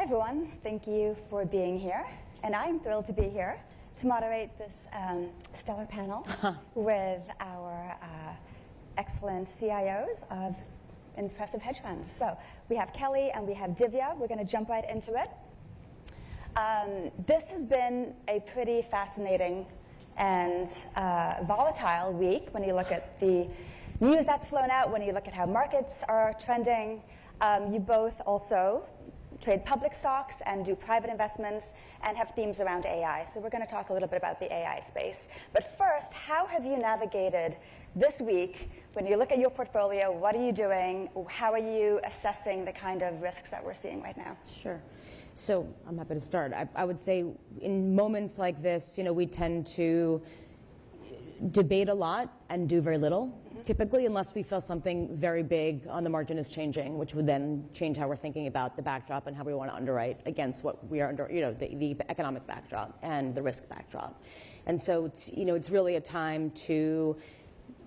Hi, everyone. Thank you for being here. And I'm thrilled to be here to moderate this stellar panel with our excellent CIOs of impressive hedge funds. So we have Kelly and we have Divya. We're going to jump right into it. This has been a pretty fascinating and volatile week when you look at the news that's flown out, when you look at how markets are trending. You both also trade public stocks and do private investments and have themes around AI. So we're going to talk a little bit about the AI space. But first, how have you navigated this week when you look at your portfolio? What are you doing? How are you assessing the kind of risks that we're seeing right now? Sure. So I'm happy to start. I would say in moments like this, we tend to debate a lot and do very little. Typically, unless we feel something very big on the margin is changing, which would then change how we're thinking about the backdrop and how we want to underwrite against what we are under, the economic backdrop and the risk backdrop. And so, it's really a time to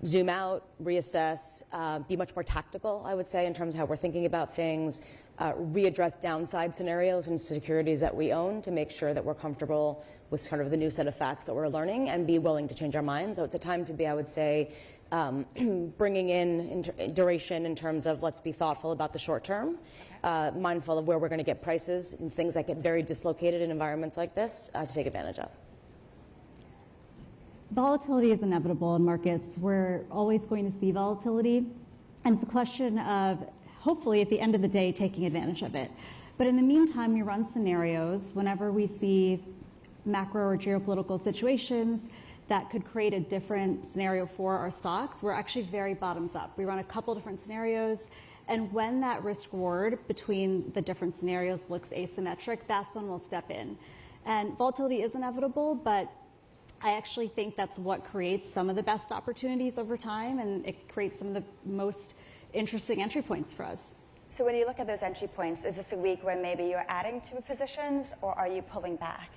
zoom out, reassess, be much more tactical, I would say, in terms of how we're thinking about things, readdress downside scenarios and securities that we own to make sure that we're comfortable with sort of the new set of facts that we're learning and be willing to change our minds. So it's a time to be, I would say, bringing in duration in terms of let's be thoughtful about the short term, mindful of where we're going to get prices and things that get very dislocated in environments like this to take advantage of. Volatility is inevitable in markets. We're always going to see volatility. And it's a question of, hopefully, at the end of the day, taking advantage of it. But in the meantime, we run scenarios whenever we see macro or geopolitical situations that could create a different scenario for our stocks. We're actually very bottoms up. We run a couple different scenarios. And when that risk reward between the different scenarios looks asymmetric, that's when we'll step in. And volatility is inevitable, but I actually think that's what creates some of the best opportunities over time, and it creates some of the most interesting entry points for us. So when you look at those entry points, is this a week where maybe you're adding to positions or are you pulling back?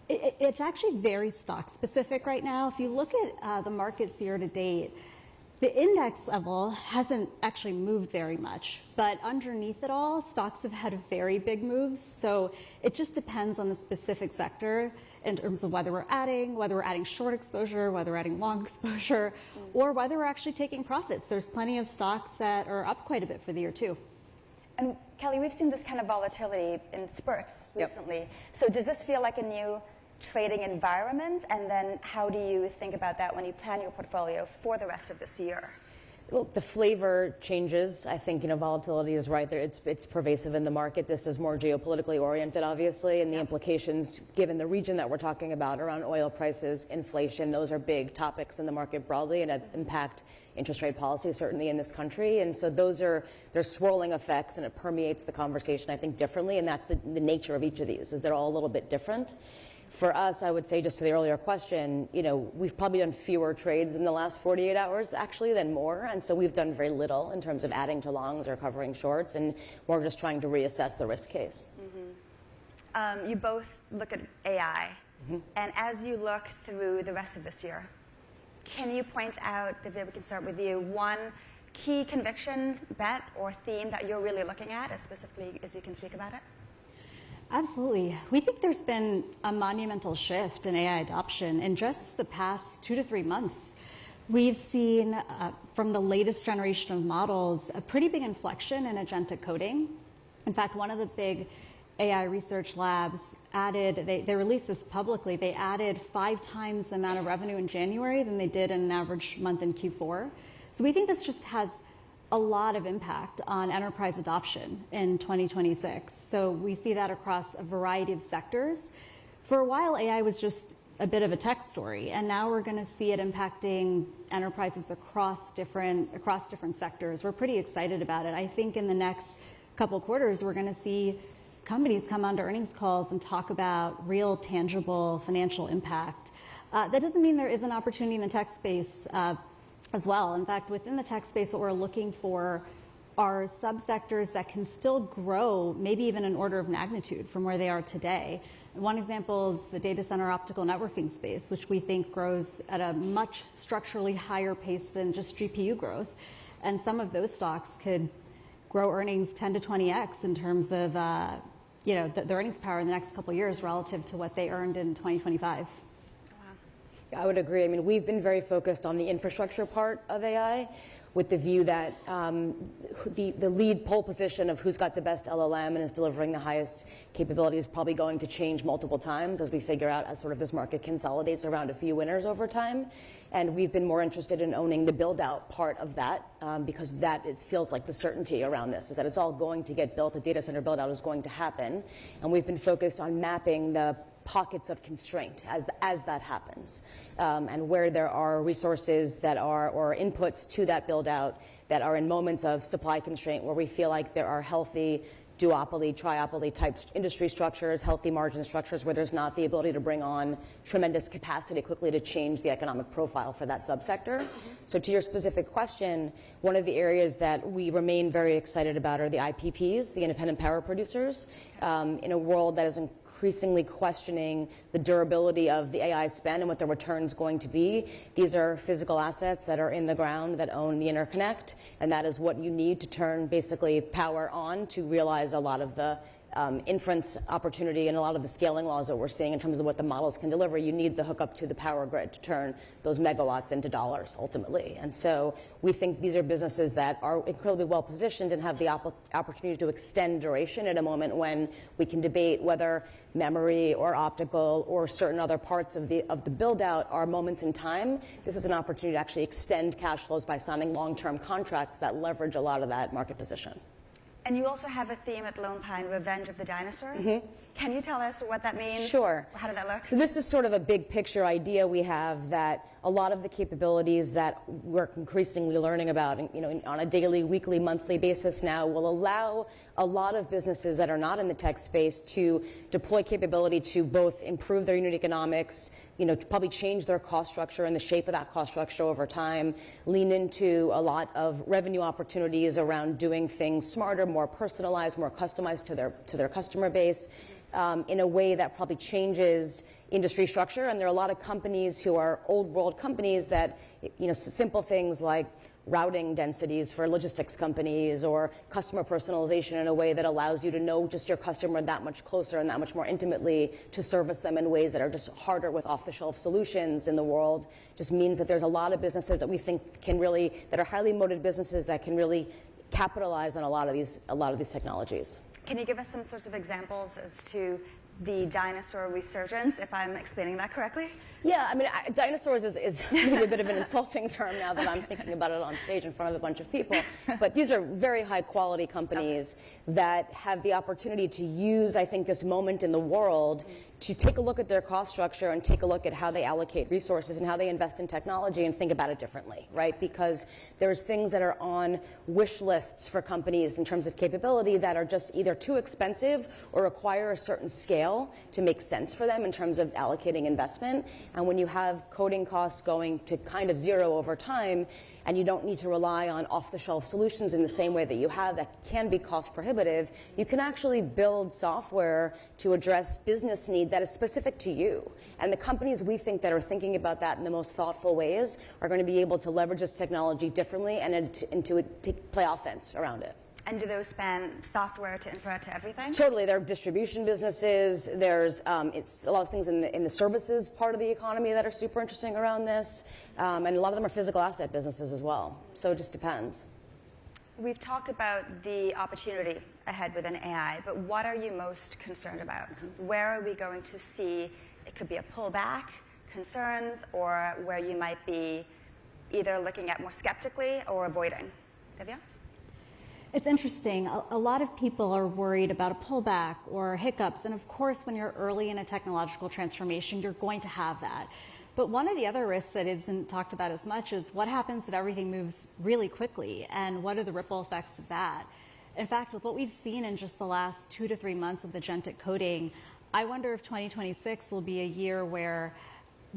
It's actually very stock specific right now. If you look at the markets year to date, the index level hasn't actually moved very much, but underneath it all, stocks have had very big moves. So it just depends on the specific sector in terms of whether we're adding short exposure, whether we're adding long exposure, or whether we're actually taking profits. There's plenty of stocks that are up quite a bit for the year too. And Kelly, we've seen this kind of volatility in spurts recently. Yep. So does this feel like a new trading environment? And then how do you think about that when you plan your portfolio for the rest of this year? Well, the flavor changes. I think, volatility is right there. It's pervasive in the market. This is more geopolitically oriented, obviously, and the implications, given the region that we're talking about around oil prices, inflation, those are big topics in the market broadly and impact interest rate policy, certainly in this country. And so there's swirling effects, and it permeates the conversation, I think, differently. And that's the nature of each of these, is they're all a little bit different. For us, I would say, just to the earlier question, we've probably done fewer trades in the last 48 hours, actually, than more. And so we've done very little in terms of adding to longs or covering shorts, and we're just trying to reassess the risk case. Mm-hmm. You both look at AI. Mm-hmm. And as you look through the rest of this year, can you point out, Divya, we can start with you, one key conviction, bet, or theme that you're really looking at, as specifically as you can speak about it? Absolutely. We think there's been a monumental shift in AI adoption in just the past 2 to 3 months. We've seen from the latest generation of models a pretty big inflection in agentic coding. In fact, one of the big AI research labs they released this publicly, they added 5 times the amount of revenue in January than they did in an average month in Q4. So we think this just has a lot of impact on enterprise adoption in 2026. So we see that across a variety of sectors. For a while, AI was just a bit of a tech story, and now we're going to see it impacting enterprises across different sectors. We're pretty excited about it. I think in the next couple of quarters, we're going to see companies come onto earnings calls and talk about real, tangible financial impact. That doesn't mean there isn't opportunity in the tech space as well. In fact, within the tech space, what we're looking for are subsectors that can still grow, maybe even an order of magnitude from where they are today. One example is the data center optical networking space, which we think grows at a much structurally higher pace than just GPU growth. And some of those stocks could grow earnings 10 to 20x in terms of the earnings power in the next couple of years relative to what they earned in 2025. I would agree. I mean, we've been very focused on the infrastructure part of AI with the view that the lead pole position of who's got the best LLM and is delivering the highest capability is probably going to change multiple times as we figure out as sort of this market consolidates around a few winners over time. And we've been more interested in owning the build-out part of that because that feels like the certainty around this, is that it's all going to get built. The data center build-out is going to happen. And we've been focused on mapping the pockets of constraint as that happens, and where there are resources that are, or inputs to that build out that are in moments of supply constraint where we feel like there are healthy duopoly, triopoly type industry structures, healthy margin structures where there's not the ability to bring on tremendous capacity quickly to change the economic profile for that subsector. So to your specific question, one of the areas that we remain very excited about are the IPPs, the independent power producers, in a world that is increasingly questioning the durability of the AI spend and what the return's going to be. These are physical assets that are in the ground that own the interconnect, and that is what you need to turn basically power on to realize a lot of the inference opportunity and a lot of the scaling laws that we're seeing in terms of what the models can deliver. You need the hookup to the power grid to turn those megawatts into dollars ultimately. And so we think these are businesses that are incredibly well positioned and have the opportunity to extend duration at a moment when we can debate whether memory or optical or certain other parts of the build out are moments in time. This is an opportunity to actually extend cash flows by signing long-term contracts that leverage a lot of that market position. And you also have a theme at Lone Pine, Revenge of the Dinosaurs. Mm-hmm. Can you tell us what that means? Sure. How did that look? So this is sort of a big picture idea we have that a lot of the capabilities that we're increasingly learning about, on a daily, weekly, monthly basis now will allow a lot of businesses that are not in the tech space to deploy capability to both improve their unit economics, to probably change their cost structure and the shape of that cost structure over time, lean into a lot of revenue opportunities around doing things smarter, more personalized, more customized to their customer base, in a way that probably changes industry structure. And there are a lot of companies who are old world companies that, simple things like routing densities for logistics companies or customer personalization in a way that allows you to know just your customer that much closer and that much more intimately to service them in ways that are just harder with off-the-shelf solutions in the world, just means that there's a lot of businesses that we think that are highly motivated businesses that can really capitalize on a lot of these technologies. Can you give us some sorts of examples as to the dinosaur resurgence, if I'm explaining that correctly? Yeah, I mean, dinosaurs is maybe a bit of an insulting term now that I'm thinking about it on stage in front of a bunch of people. But these are very high quality companies that have the opportunity to use, I think, this moment in the world to take a look at their cost structure and take a look at how they allocate resources and how they invest in technology and think about it differently, right? Because there's things that are on wish lists for companies in terms of capability that are just either too expensive or require a certain scale to make sense for them in terms of allocating investment. And when you have coding costs going to kind of zero over time, and you don't need to rely on off-the-shelf solutions in the same way that you have that can be cost prohibitive, you can actually build software to address business need that is specific to you. And the companies we think that are thinking about that in the most thoughtful ways are going to be able to leverage this technology differently and to play offense around it. And do those span software to infra to everything? Totally. There are distribution businesses. There's it's a lot of things in the services part of the economy that are super interesting around this. And a lot of them are physical asset businesses as well. So it just depends. We've talked about the opportunity ahead within AI, but what are you most concerned about? Where are we going to see, it could be a pullback, concerns, or where you might be either looking at more skeptically or avoiding? Divya? It's interesting. A lot of people are worried about a pullback or hiccups. And of course, when you're early in a technological transformation, you're going to have that. But one of the other risks that isn't talked about as much is what happens if everything moves really quickly, and what are the ripple effects of that? In fact, with what we've seen in just the last 2 to 3 months of the agentic coding, I wonder if 2026 will be a year where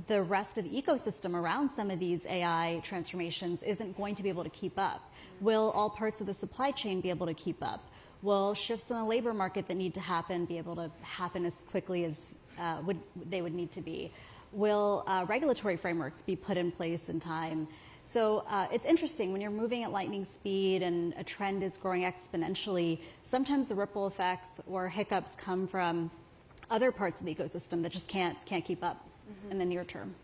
the rest of the ecosystem around some of these AI transformations isn't going to be able to keep up. Will all parts of the supply chain be able to keep up? Will shifts in the labor market that need to happen be able to happen as quickly as they would need to be? Will regulatory frameworks be put in place in time? So it's interesting when you're moving at lightning speed and a trend is growing exponentially, sometimes the ripple effects or hiccups come from other parts of the ecosystem that just can't keep up in the near term.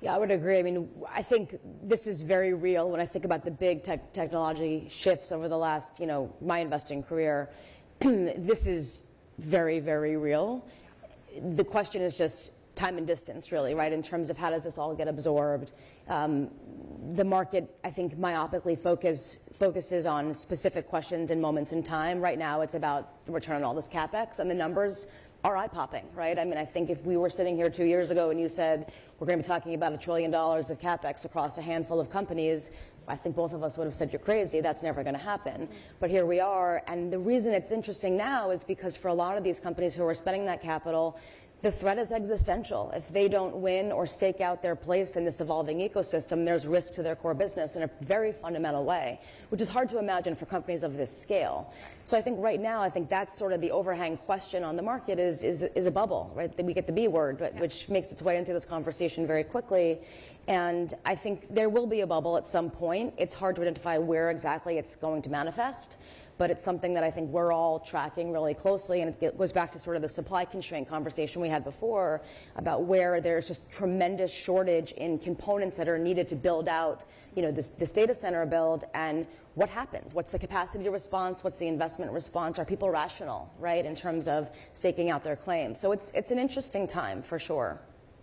Yeah, I would agree. I mean, I think this is very real when I think about the big technology shifts over the last, my investing career. This is very, very real. The question is just time and distance, really, right, in terms of how does this all get absorbed. The market, I think, myopically focuses on specific questions and moments in time. Right now, it's about the return on all this CapEx, and the numbers are eye-popping, right? I mean, I think if we were sitting here 2 years ago and you said, we're going to be talking about $1 trillion of CapEx across a handful of companies, I think both of us would have said, you're crazy, that's never going to happen. But here we are, and the reason it's interesting now is because for a lot of these companies who are spending that capital, the threat is existential. If they don't win or stake out their place in this evolving ecosystem, there's risk to their core business in a very fundamental way, which is hard to imagine for companies of this scale. So I think right now, I think that's sort of the overhang question on the market is a bubble, right? We get the B word, which makes its way into this conversation very quickly. And I think there will be a bubble at some point. It's hard to identify where exactly it's going to manifest, but it's something that I think we're all tracking really closely. And it goes back to sort of the supply constraint conversation we had before about where there's just tremendous shortage in components that are needed to build out, this data center build, and what happens? What's the capacity response? What's the investment response? Are people rational, right, in terms of staking out their claims? So it's an interesting time for sure.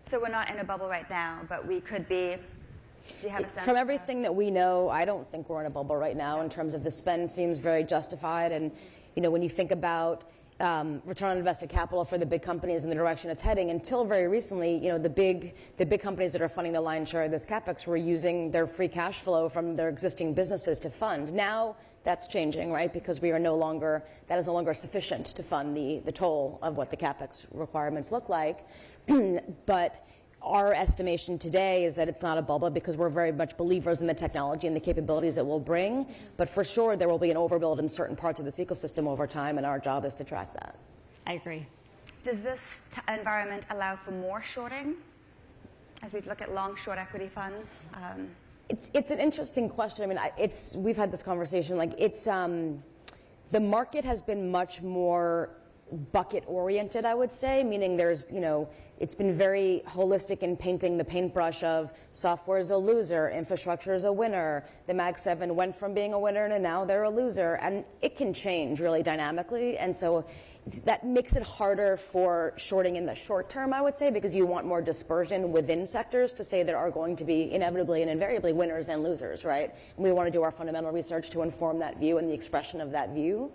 So we're not in a bubble right now, but we could be. Do you have a sense? From everything that we know, I don't think we're in a bubble right now in terms of the spend seems very justified. And, when you think about return on invested capital for the big companies and the direction it's heading, until very recently, the big companies that are funding the lion's share of this CapEx were using their free cash flow from their existing businesses to fund. Now that's changing, right? Because that is no longer sufficient to fund the toll of what the CapEx requirements look like. But our estimation today is that it's not a bubble because we're very much believers in the technology and the capabilities it will bring. But for sure, there will be an overbuild in certain parts of this ecosystem over time, and our job is to track that. I agree. Does this environment allow for more shorting as we look at long short equity funds? It's an interesting question. I mean, we've had this conversation. The market has been much more bucket oriented, I would say, meaning there's, it's been very holistic in painting the paintbrush of software is a loser, infrastructure is a winner. The Mag 7 went from being a winner to now they're a loser, and it can change really dynamically. And so that makes it harder for shorting in the short term, I would say, because you want more dispersion within sectors to say there are going to be inevitably and invariably winners and losers, right? And we want to do our fundamental research to inform that view and the expression of that view.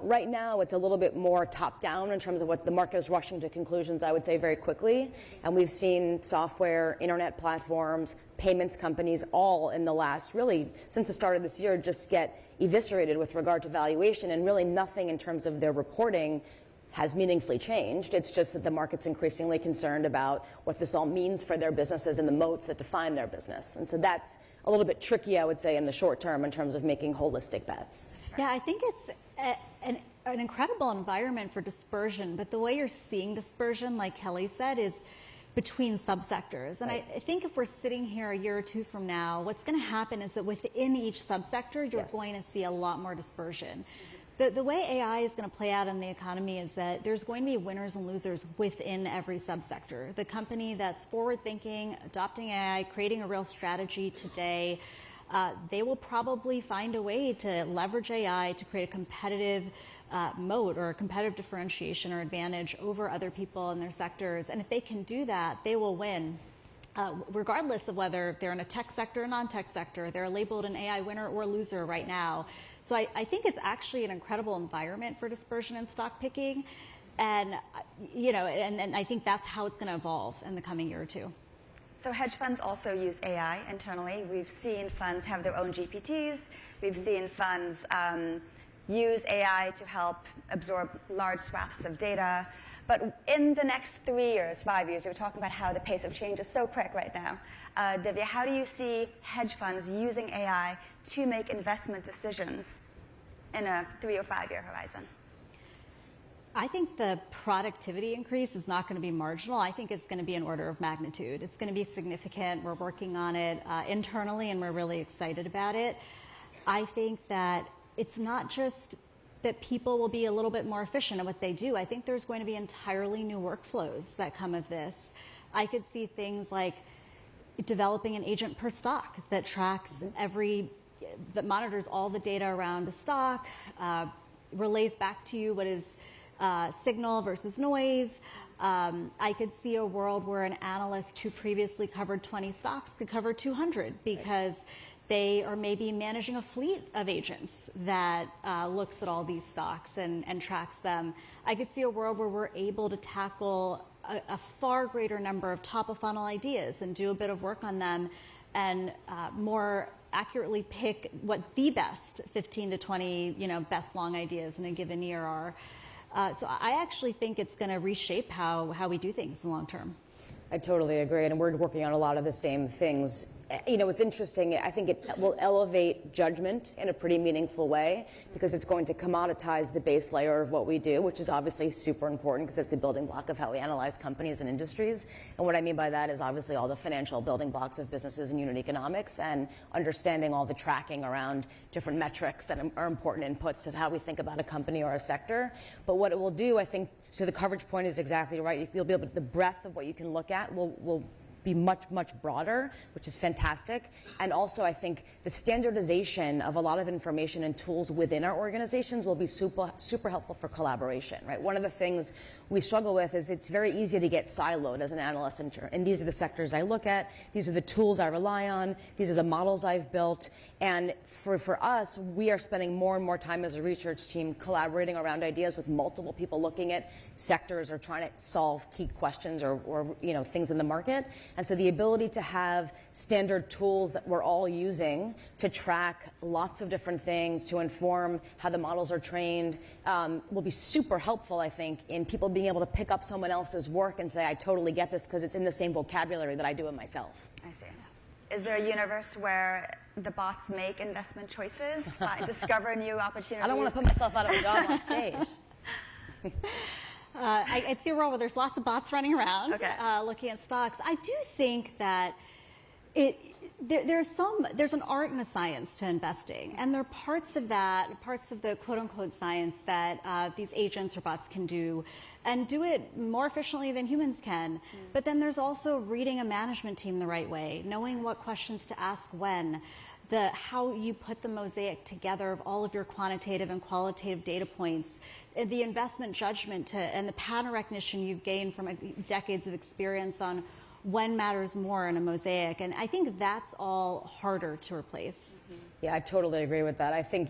Right now, it's a little bit more top-down in terms of what the market is rushing to conclusions, I would say, very quickly. And we've seen software, internet platforms, payments companies, all in the last, really, since the start of this year, just get eviscerated with regard to valuation, and really nothing in terms of their reporting has meaningfully changed. It's just that the market's increasingly concerned about what this all means for their businesses and the moats that define their business. And so that's a little bit tricky, I would say, in the short term in terms of making holistic bets. Yeah, I think it's an incredible environment for dispersion, but the way you're seeing dispersion, like Kelly said, is between subsectors. And I think if we're sitting here a year or two from now, what's going to happen is that within each subsector, you're going to see a lot more dispersion. The way AI is going to play out in the economy is that there's going to be winners and losers within every subsector. The company that's forward-thinking, adopting AI, creating a real strategy today, they will probably find a way to leverage AI to create a competitive moat or a competitive differentiation or advantage over other people in their sectors. And if they can do that, they will win. Regardless of whether they're in a tech sector or non-tech sector, they're labeled an AI winner or loser right now. So I think it's actually an incredible environment for dispersion and stock picking. And, and I think that's how it's going to evolve in the coming year or two. So hedge funds also use AI internally. We've seen funds have their own GPTs. We've seen funds use AI to help absorb large swaths of data. But in the next 3 years, 5 years, we're talking about how the pace of change is so quick right now. Divya, how do you see hedge funds using AI to make investment decisions in a 3 or 5 year horizon? I think the productivity increase is not going to be marginal. I think it's going to be an order of magnitude. It's going to be significant. We're working on it internally, and we're really excited about it. I think that it's not just that people will be a little bit more efficient at what they do. I think there's going to be entirely new workflows that come of this. I could see things like developing an agent per stock that tracks that monitors all the data around a stock, relays back to you what is signal versus noise. I could see a world where an analyst who previously covered 20 stocks could cover 200 because they are maybe managing a fleet of agents that looks at all these stocks and tracks them. I could see a world where we're able to tackle a far greater number of top of funnel ideas and do a bit of work on them and more accurately pick what the best 15 to 20 best long ideas in a given year are. So I actually think it's going to reshape how we do things in the long term. I totally agree, and we're working on a lot of the same things. It's interesting. I think it will elevate judgment in a pretty meaningful way because it's going to commoditize the base layer of what we do, which is obviously super important because it's the building block of how we analyze companies and industries. And what I mean by that is obviously all the financial building blocks of businesses and unit economics and understanding all the tracking around different metrics that are important inputs of how we think about a company or a sector. But what it will do, I think, so the coverage point is exactly right. You'll be able to, the breadth of what you can look at will be much, much broader, which is fantastic. And also, I think the standardization of a lot of information and tools within our organizations will be super, super helpful for collaboration, right? One of the things we struggle with is it's very easy to get siloed as an analyst, and these are the sectors I look at, these are the tools I rely on, these are the models I've built. And for us, we are spending more and more time as a research team collaborating around ideas with multiple people looking at sectors or trying to solve key questions or things in the market. And so the ability to have standard tools that we're all using to track lots of different things, to inform how the models are trained, will be super helpful, I think, in people being able to pick up someone else's work and say, I totally get this because it's in the same vocabulary that I do it myself. I see. Is there a universe where the bots make investment choices, discover new opportunities? I don't want to put myself out of a job on stage. I see a world where there's lots of bots running around looking at stocks. I do think that there's an art and a science to investing, and there are parts of the quote-unquote science that these agents or bots can do and do it more efficiently than humans can. But then there's also reading a management team the right way, knowing what questions to ask when, how you put the mosaic together of all of your quantitative and qualitative data points, the investment judgment and the pattern recognition you've gained from decades of experience on when matters more in a mosaic. And I think that's all harder to replace. Yeah, I totally agree with that. I think,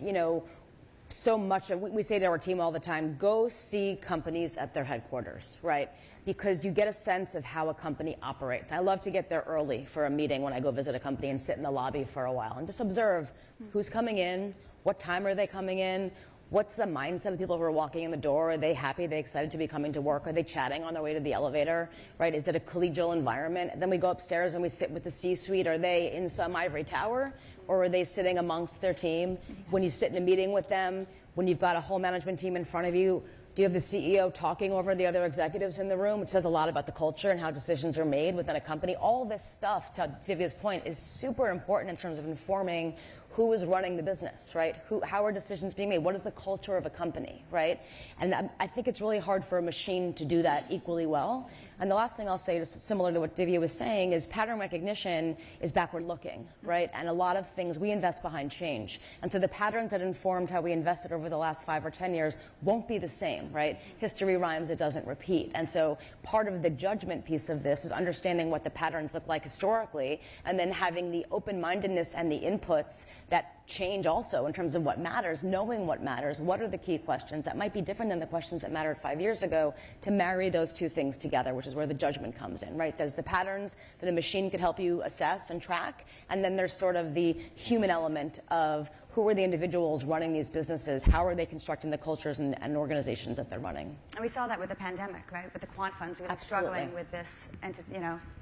so much of, we say to our team all the time, go see companies at their headquarters, right? Because you get a sense of how a company operates. I love to get there early for a meeting when I go visit a company and sit in the lobby for a while and just observe who's coming in, what time are they coming in, what's the mindset of people who are walking in the door? Are they happy? Are they excited to be coming to work? Are they chatting on their way to the elevator, right? Is it a collegial environment? Then we go upstairs and we sit with the C-suite. Are they in some ivory tower, or are they sitting amongst their team? When you sit in a meeting with them, when you've got a whole management team in front of you, do you have the CEO talking over the other executives in the room? It says a lot about the culture and how decisions are made within a company. All this stuff, to Divya's point, is super important in terms of informing who is running the business, right? How are decisions being made? What is the culture of a company, right? And I think it's really hard for a machine to do that equally well. And the last thing I'll say, just similar to what Divya was saying, is pattern recognition is backward looking, right? And a lot of things, we invest behind change. And so the patterns that informed how we invested over the last 5 or 10 years won't be the same, right? History rhymes, it doesn't repeat. And so part of the judgment piece of this is understanding what the patterns look like historically, and then having the open-mindedness and the inputs that change also in terms of what matters, knowing what matters, what are the key questions that might be different than the questions that mattered 5 years ago, to marry those two things together, which is where the judgment comes in, right? There's the patterns that a machine could help you assess and track, and then there's sort of the human element of who are the individuals running these businesses, how are they constructing the cultures and organizations that they're running. And we saw that with the pandemic, right? With the quant funds, we were struggling with this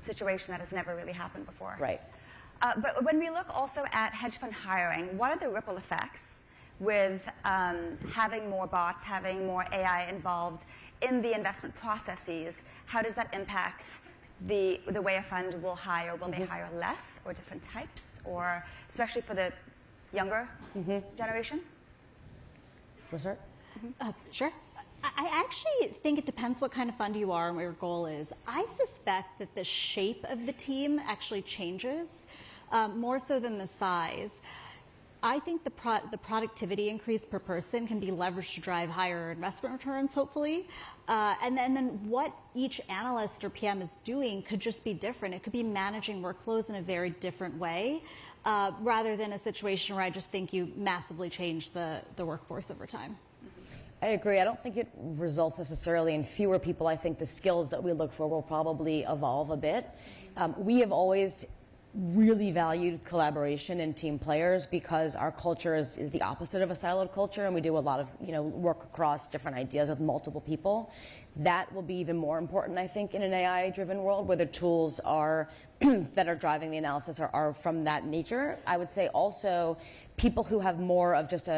situation that has never really happened before. Right. But when we look also at hedge fund hiring, what are the ripple effects with having more bots, having more AI involved in the investment processes, how does that impact the way a fund will hire? Will they hire less or different types, or especially for the younger generation? For sure. Sure. I actually think it depends what kind of fund you are and what your goal is. I suspect that the shape of the team actually changes more so than the size. I think the productivity increase per person can be leveraged to drive higher investment returns, hopefully. And then what each analyst or PM is doing could just be different. It could be managing workflows in a very different way, rather than a situation where I just think you massively change the workforce over time. I agree. I don't think it results necessarily in fewer people. I think the skills that we look for will probably evolve a bit. We have always really valued collaboration and team players because our culture is the opposite of a siloed culture, and we do a lot of work across different ideas with multiple people. That will be even more important, I think, in an AI-driven world where the tools are that are driving the analysis are from that nature. I would say also people who have more of just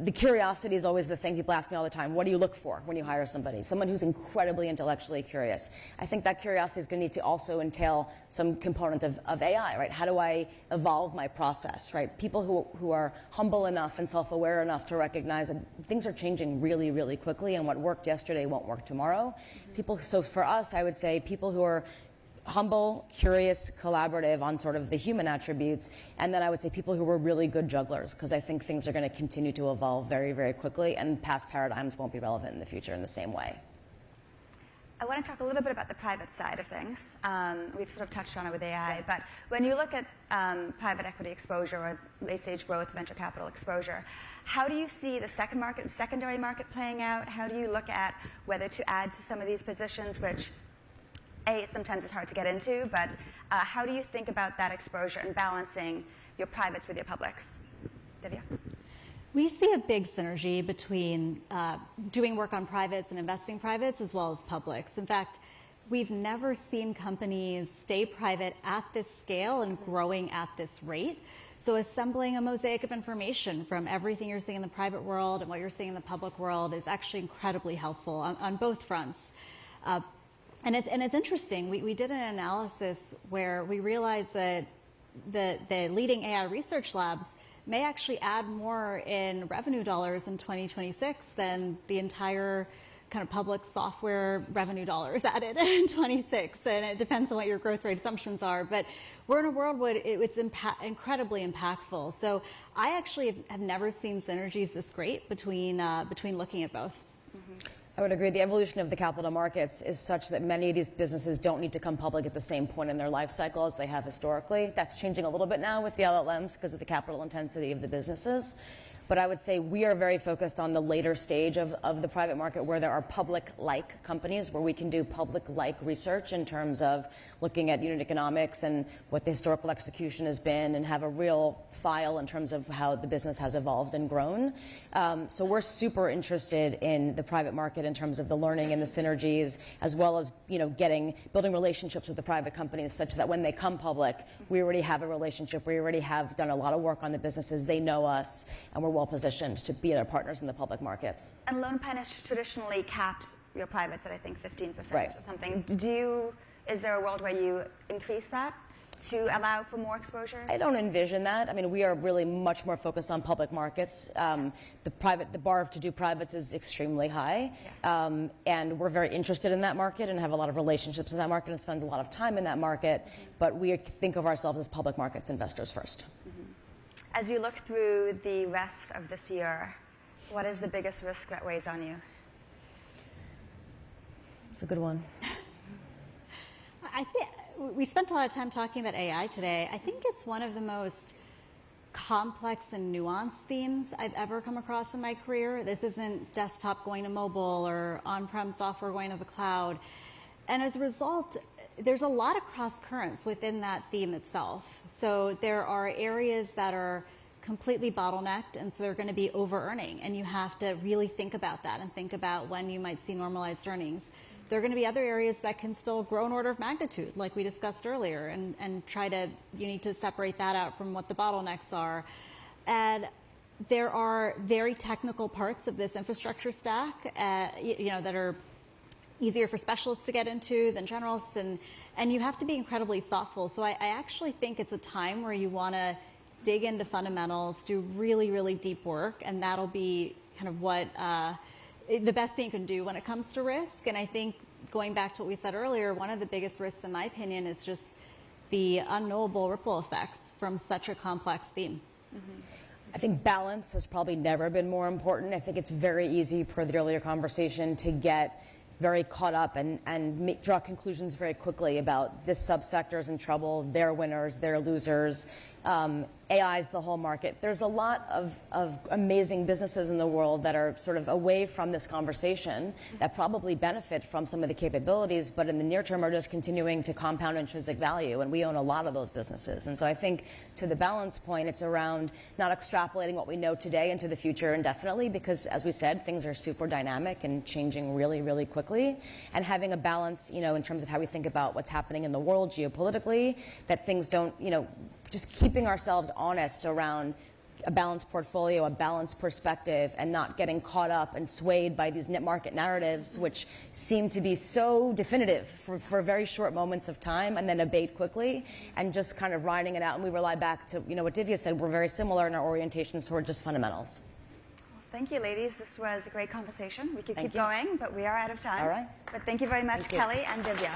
the curiosity is always the thing people ask me all the time. What do you look for when you hire somebody? Someone who's incredibly intellectually curious. I think that curiosity is going to need to also entail some component of AI, right? How do I evolve my process, right? People who are humble enough and self-aware enough to recognize that things are changing really, really quickly, and what worked yesterday won't work tomorrow. So for us, I would say people who are humble, curious, collaborative on sort of the human attributes, and then I would say people who were really good jugglers, because I think things are going to continue to evolve very, very quickly, and past paradigms won't be relevant in the future in the same way. I want to talk a little bit about the private side of things. We've sort of touched on it with AI, but when you look at private equity exposure or late-stage growth, venture capital exposure, how do you see the secondary market playing out? How do you look at whether to add to some of these positions, which sometimes it's hard to get into, but how do you think about that exposure and balancing your privates with your publics? Divya? We see a big synergy between doing work on privates and investing privates as well as publics. In fact, we've never seen companies stay private at this scale and growing at this rate. So assembling a mosaic of information from everything you're seeing in the private world and what you're seeing in the public world is actually incredibly helpful on both fronts. And it's interesting. We did an analysis where we realized that the leading AI research labs may actually add more in revenue dollars in 2026 than the entire kind of public software revenue dollars added in 26. And it depends on what your growth rate assumptions are. But we're in a world where it's incredibly impactful. So I actually have never seen synergies this great between looking at both. I would agree. The evolution of the capital markets is such that many of these businesses don't need to come public at the same point in their life cycle as they have historically. That's changing a little bit now with the LLMs because of the capital intensity of the businesses. But I would say we are very focused on the later stage of the private market where there are public-like companies where we can do public-like research in terms of looking at unit economics and what the historical execution has been and have a real file in terms of how the business has evolved and grown. So we're super interested in the private market in terms of the learning and the synergies, as well as building relationships with the private companies such that when they come public, we already have a relationship. We already have done a lot of work on the businesses. They know us, and we're well positioned to be their partners in the public markets. And Lone Pine has traditionally capped your privates at, I think, 15% right. or something. Is there a world where you increase that to allow for more exposure? I don't envision that. I mean, we are really much more focused on public markets. The bar to do privates is extremely high. Yes. And we're very interested in that market and have a lot of relationships in that market and spend a lot of time in that market. But we think of ourselves as public markets investors first. As you look through the rest of this year, what is the biggest risk that weighs on you? It's a good one. I think we spent a lot of time talking about AI today. I think it's one of the most complex and nuanced themes I've ever come across in my career. This isn't desktop going to mobile or on-prem software going to the cloud. And as a result, there's a lot of cross currents within that theme itself. So there are areas that are completely bottlenecked, and so they're going to be over-earning, and you have to really think about that and think about when you might see normalized earnings. There are going to be other areas that can still grow an order of magnitude, like we discussed earlier, and you need to separate that out from what the bottlenecks are. And there are very technical parts of this infrastructure stack, that are easier for specialists to get into than generalists, and you have to be incredibly thoughtful. So I actually think it's a time where you want to dig into fundamentals, do really, really deep work, and that'll be kind of what the best thing you can do when it comes to risk. And I think going back to what we said earlier, one of the biggest risks, in my opinion, is just the unknowable ripple effects from such a complex theme. I think balance has probably never been more important. I think it's very easy, per the earlier conversation, to get very caught up and draw conclusions very quickly about this subsector is in trouble, they're winners, they're losers. AI's the whole market. There's a lot of amazing businesses in the world that are sort of away from this conversation that probably benefit from some of the capabilities, but in the near term are just continuing to compound intrinsic value, and we own a lot of those businesses. And so I think to the balance point, it's around not extrapolating what we know today into the future indefinitely, because as we said, things are super dynamic and changing really, really quickly, and having a balance, in terms of how we think about what's happening in the world geopolitically, that things don't, just keeping ourselves honest around a balanced portfolio, a balanced perspective, and not getting caught up and swayed by these market narratives, which seem to be so definitive for very short moments of time and then abate quickly, and just kind of riding it out. And we rely back to what Divya said. We're very similar in our orientation toward just fundamentals. Thank you, ladies. This was a great conversation. We could keep going, but we are out of time. All right. But thank you very much, Kelly and Divya.